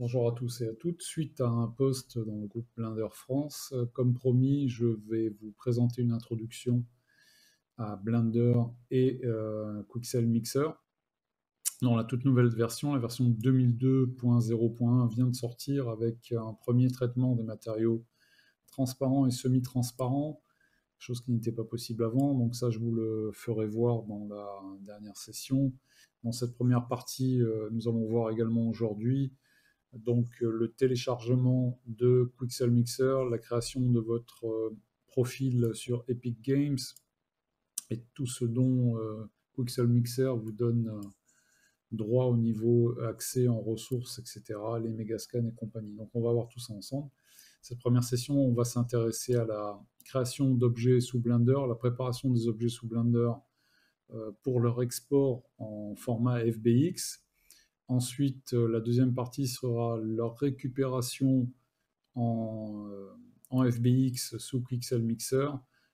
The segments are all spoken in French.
Bonjour à tous et à toutes. Suite à un post dans le groupe Blender France, comme promis, je vais vous présenter une introduction à Blender et Quixel Mixer. Dans la toute nouvelle version, la version 2002.0.1 vient de sortir avec un premier traitement des matériaux transparents et semi-transparents, chose qui n'était pas possible avant. Donc ça, je vous le ferai voir dans la dernière session. Dans cette première partie, nous allons voir également aujourd'hui donc le téléchargement de Quixel Mixer, la création de votre profil sur Epic Games et tout ce dont Quixel Mixer vous donne droit au niveau accès en ressources, etc., les Megascans et compagnie. Donc on va voir tout ça ensemble. Cette première session, on va s'intéresser à la création d'objets sous Blender, la préparation des objets sous Blender pour leur export en format FBX. Ensuite, la deuxième partie sera leur récupération en, FBX sous Quixel Mixer,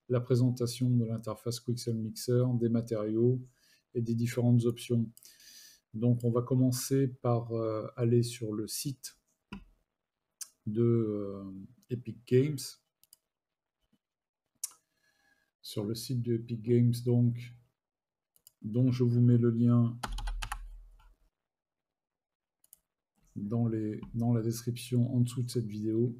la présentation de l'interface Quixel Mixer, des matériaux et des différentes options. Donc on va commencer par aller sur le site de Epic Games. Sur le site de Epic Games, donc, dont je vous mets le lien dans la description en dessous de cette vidéo.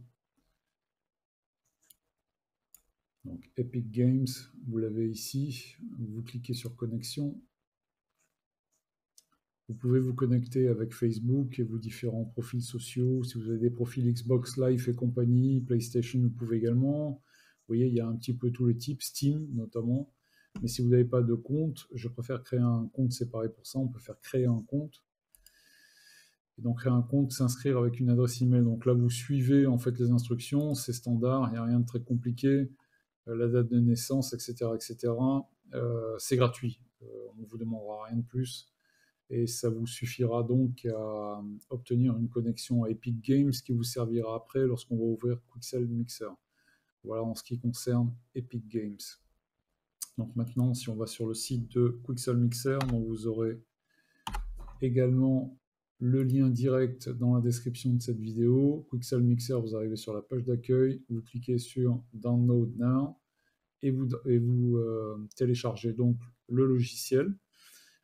Donc Epic Games, vous l'avez ici, vous cliquez sur connexion. Vous pouvez vous connecter avec Facebook et vos différents profils sociaux. Si vous avez des profils Xbox Live et compagnie, PlayStation, vous pouvez également. Vous voyez, il y a un petit peu tous les types, Steam notamment. Mais si vous n'avez pas de compte, je préfère créer un compte séparé pour ça. On peut faire créer un compte. Et donc créer un compte, s'inscrire avec une adresse email. Donc là, vous suivez en fait les instructions, c'est standard, il n'y a rien de très compliqué. La date de naissance, etc., etc. C'est gratuit. On ne vous demandera rien de plus. Et ça vous suffira donc à obtenir une connexion à Epic Games qui vous servira après lorsqu'on va ouvrir Quixel Mixer. Voilà en ce qui concerne Epic Games. Donc maintenant, si on va sur le site de Quixel Mixer, donc vous aurez également le lien direct dans la description de cette vidéo. Quixel Mixer, vous arrivez sur la page d'accueil, vous cliquez sur Download Now et vous téléchargez donc le logiciel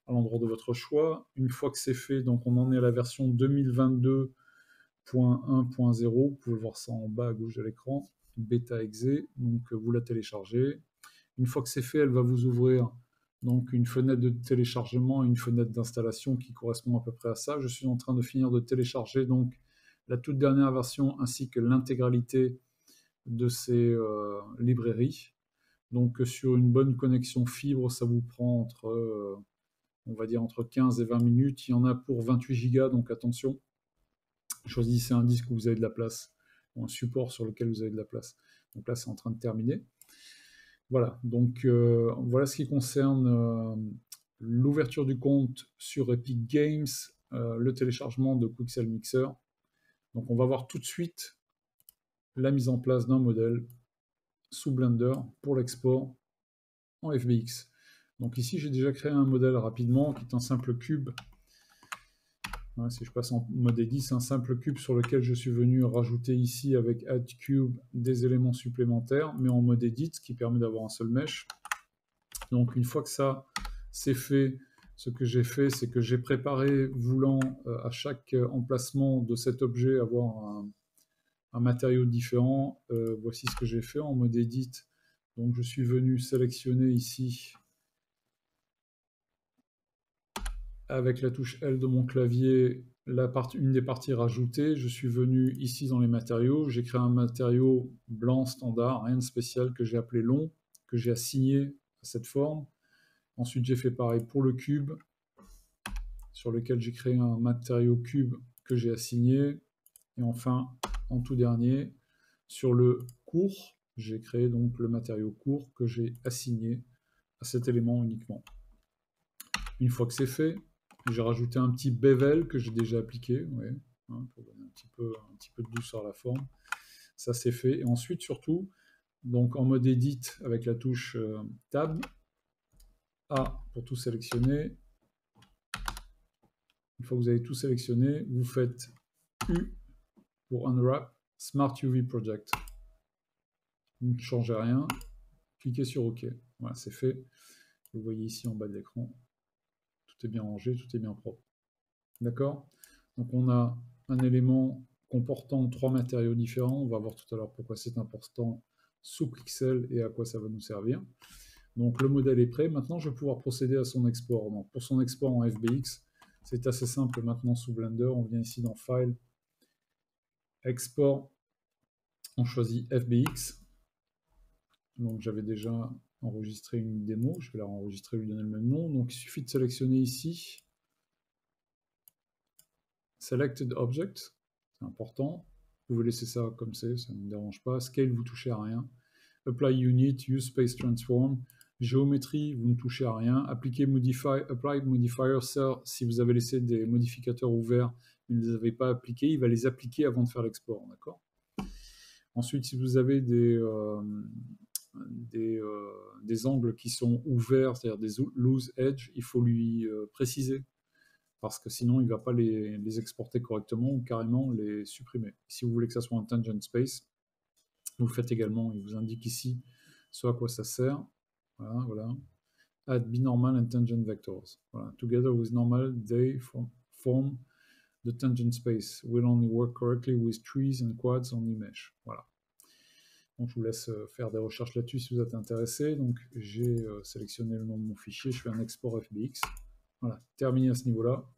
à l'endroit de votre choix. Une fois que c'est fait, donc on en est à la version 2022.1.0, vous pouvez voir ça en bas à gauche de l'écran, bêta exe, donc vous la téléchargez. Une fois que c'est fait, elle va vous ouvrir donc une fenêtre de téléchargement, une fenêtre d'installation qui correspond à peu près à ça. Je suis en train de finir de télécharger donc la toute dernière version ainsi que l'intégralité de ces librairies. Donc sur une bonne connexion fibre, ça vous prend entre on va dire entre 15 et 20 minutes. Il y en a pour 28 Go, donc attention. Choisissez un disque où vous avez de la place, ou un support sur lequel vous avez de la place. Donc là, c'est en train de terminer. Voilà, donc voilà ce qui concerne l'ouverture du compte sur Epic Games, le téléchargement de Quixel Mixer. Donc on va voir tout de suite la mise en place d'un modèle sous Blender pour l'export en FBX. Donc ici, j'ai déjà créé un modèle rapidement qui est un simple cube. Ouais, si je passe en mode edit, c'est un simple cube sur lequel je suis venu rajouter ici avec Add Cube des éléments supplémentaires, mais en mode edit, ce qui permet d'avoir un seul mesh. Donc une fois que ça c'est fait, ce que j'ai fait, c'est que j'ai préparé, voulant à chaque emplacement de cet objet avoir un matériau différent. Voici ce que j'ai fait en mode edit. Donc je suis venu sélectionner ici avec la touche L de mon clavier, une des parties rajoutées. Je suis venu ici dans les matériaux, j'ai créé un matériau blanc standard, rien de spécial, que j'ai appelé long, que j'ai assigné à cette forme. Ensuite, j'ai fait pareil pour le cube, sur lequel j'ai créé un matériau cube que j'ai assigné. Et enfin, en tout dernier, sur le court, j'ai créé donc le matériau court que j'ai assigné à cet élément uniquement. Une fois que c'est fait, j'ai rajouté un petit bevel que j'ai déjà appliqué, ouais, hein, pour donner un petit peu de douceur à la forme. Ça c'est fait. Et ensuite, surtout, donc en mode edit avec la touche Tab, A pour tout sélectionner. Une fois que vous avez tout sélectionné, vous faites U pour Unwrap Smart UV Project. Vous ne changez rien. Cliquez sur OK. Voilà, c'est fait. Vous voyez ici en bas de l'écran, tout est bien rangé, tout est bien propre. D'accord? Donc on a un élément comportant 3 matériaux différents. On va voir tout à l'heure pourquoi c'est important sous Pixel et à quoi ça va nous servir. Donc le modèle est prêt. Maintenant, je vais pouvoir procéder à son export. Donc, pour son export en FBX, c'est assez simple maintenant sous Blender. On vient ici dans File, Export. On choisit FBX. Donc j'avais déjà enregistré une démo. Je vais la enregistrer, lui donner le même nom. Donc il suffit de sélectionner ici Selected Object. C'est important. Vous pouvez laisser ça comme c'est, ça ne me dérange pas. Scale, vous touchez à rien. Apply Unit, Use Space Transform. Géométrie, vous ne touchez à rien. Appliquer Apply Modifier, ça, si vous avez laissé des modificateurs ouverts, mais ne les avez pas appliqués, il va les appliquer avant de faire l'export, d'accord? Ensuite, si vous avez des angles qui sont ouverts, c'est-à-dire des loose edge, il faut lui préciser, parce que sinon il ne va pas les exporter correctement ou carrément les supprimer. Si vous voulez que ça soit un tangent space, vous le faites également. Il vous indique ici ce à quoi ça sert. Voilà, voilà. Add binormal and tangent vectors. Voilà. Together with normal, they form the tangent space. Will only work correctly with trees and quads on image. Voilà. Donc je vous laisse faire des recherches là-dessus si vous êtes intéressé. Donc j'ai sélectionné le nom de mon fichier, je fais un export FBX. Voilà, terminé à ce niveau-là.